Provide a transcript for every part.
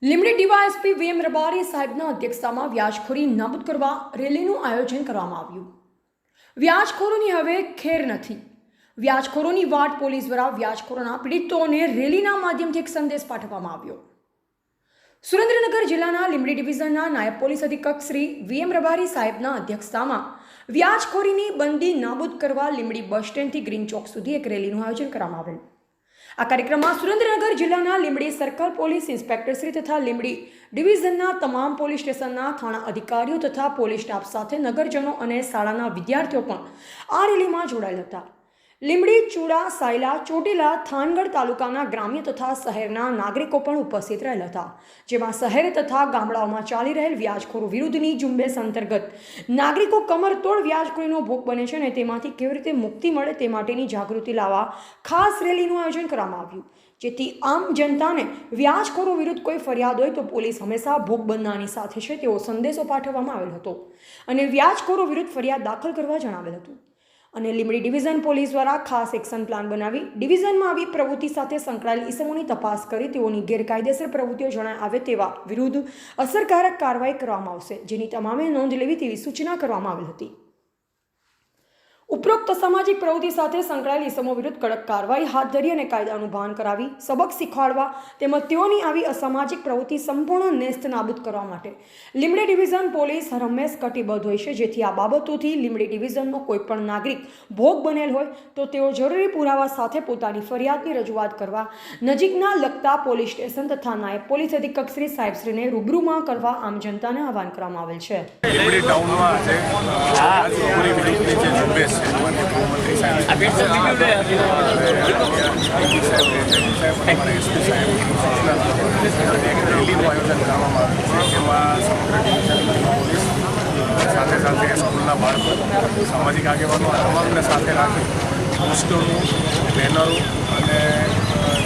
Limbdi DYSP VM Rabari સાહેબના અધ્યક્ષતામાં વ્યાજખોરી નાબૂદ કરવા રેલીનું આયોજન કરવામાં આવ્યું। વ્યાજખોરોની હવે ખેર નથી। વ્યાજખોરોની વાટ પોલીસ દ્વારા વ્યાજખોરોના પીડિતોને રેલીના માધ્યમથી એક સંદેશ પાઠવવામાં આવ્યો। સુરેન્દ્રનગર જિલ્લાના લીંબડી ડિવિઝનના નાયબ પોલીસ અધિક્ષક શ્રી વીએમ રબારી સાહેબના અધ્યક્ષતામાં વ્યાજખોરીની બંદી નાબૂદ કરવા લીંબડી બસ સ્ટેન્ડથી ગ્રીન ચોક સુધી એક રેલીનું આયોજન કરવામાં આવેલ। આ કાર્યક્રમમાં સુરેન્દ્રનગર જિલ્લાના Limbdi circle police inspector Shri તથા લીંબડી ડિવિઝનના તમામ પોલીસ સ્ટેશનના થાણા અધિકારીઓ તથા પોલીસ સ્ટાફ સાથે નગરજનો અને શાળાના વિદ્યાર્થીઓ પણ આ રેલીમાં જોડાયેલ હતા। લીંબડી, ચુડા, સાયલા, ચોટીલા, થાનગઢ તાલુકાના ગ્રામ્ય તથા શહેરના નાગરિકો પણ ઉપસ્થિત રહેલ હતા, જેમાં શહેર તથા ગામડાઓમાં ચાલી રહેલ વ્યાજખોરો વિરુદ્ધની ઝુંબેશ અંતર્ગત નાગરિકો કમરતોડ વ્યાજખોરીનો ભોગ બને છે અને તેમાંથી કેવી રીતે મુક્તિ મળે તે માટેની જાગૃતિ લાવવા ખાસ રેલીનું આયોજન કરવામાં આવ્યું, જેથી આમ જનતાને વ્યાજખોરો વિરુદ્ધ કોઈ ફરિયાદ હોય તો પોલીસ હંમેશા ભોગ બનનારની સાથે છે તેવો સંદેશો પાઠવવામાં આવેલ હતો અને વ્યાજખોરો વિરુદ્ધ ફરિયાદ દાખલ કરવા જણાવેલ હતું। અને લીંબડી ડિવિઝન પોલીસ દ્વારા ખાસ એક્શન પ્લાન બનાવી ડિવિઝનમાં આવી પ્રવૃત્તિ સાથે સંકળાયેલ ઇસમોની તપાસ કરી તેઓની ગેરકાયદેસર પ્રવૃત્તિઓ જણાય આવે તેવા વિરુદ્ધ અસરકારક કાર્યવાહી કરવામાં આવશે, જેની તમામે નોંધ લેવી તેવી સૂચના કરવામાં આવેલ હતી। ઉપરોક્ત સામાજિક પ્રવૃત્તિ સાથે સંકળાયેલ ઇસમો વિરુદ્ધ કડક કાર્યવાહી હાથ ધરી અને કાયદાનું ભાન કરાવી સબક શીખવાડવા તેમજ તેઓની આવી અસામાજિક પ્રવૃત્તિ સંપૂર્ણ નેસ્ત નાબૂદ કરવા માટે લીંબડી ડિવિઝન પોલીસ હંમેશ કટિબદ્ધ હોય છે, જેથી આ બાબતોથી લીંબડી ડિવિઝનનો કોઈ પણ નાગરિક ભોગ બનેલ હોય તો તેઓ જરૂરી પુરાવા સાથે પોતાની ફરિયાદની રજૂઆત કરવા નજીકના લગતા પોલીસ સ્ટેશન તથા નાયબ પોલીસ અધિક્ષક શ્રી સાહેબશ્રીને રૂબરૂમાં કરવા આમ જનતાને આહવાન કરવામાં આવેલ છે। લીંબડી ટાઉનમાં આજે વિરુદ્ધની જે ઝુંબેશ ગૃહમંત્રી સાહેબ રેલીનું આયોજન કરવામાં આવ્યું છે, જેમાં સમગ્ર ડિવિઝનની પોલીસ સાથે સાથે સ્કૂલના બાળકો, સામાજિક આગેવાનો તમામને સાથે રાખી પોસ્ટરો, બેનરો અને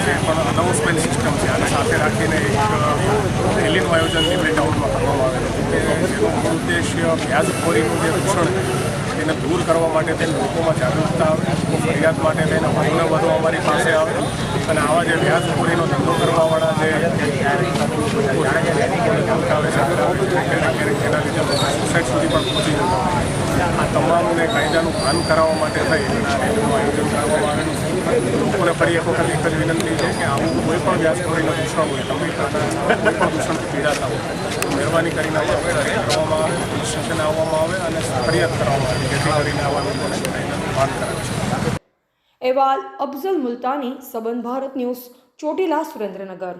જે પણ અનાઉન્સમેન્ટ સિસ્ટમ છે આને સાથે રાખીને એક રેલીનું આયોજન લીંબડી ટાઉનમાં કરવામાં આવેલું હતું કે જેનો ઉદ્દેશ્ય વ્યાજખોરીનું જે દૂષણ એને દૂર કરવા માટે તેને લોકોમાં જાગૃતતા આવે, ફરિયાદ માટે તેને વધુને વધુ અમારી પાસે આવે અને આવા જે વ્યાજખોરીનો ધંધો કરવાવાળા જે એના લીધે સુસાઇડ સુધી પણ પહોંચી જતા આ તમામને કાયદાનું ભાન કરાવવા માટે થઈ આ રેલીનું આયોજન કરવામાં આવેલું છે। લોકોને ફરી એક વખત એક જ વિનંતી છે કે આવું કોઈ પણ વ્યાજખોરીનું દૂષણ હોય, તમે કોઈ પણ દૂષણથી પીડાતા હોય તો મહેરબાની કરીને કરવામાં આવે, પોલીસ સ્ટેશને આવવામાં આવે અને ફરિયાદ કરવામાં આવે, જેથી કરીને આવા લોકોને કાયદાનું ભાન કરાવે છે। અહેવાલ અફઝલ મુલ્તાની, સંબંધ ભારત ન્યૂઝ, ચોટીલા, સુરેન્દ્રનગર।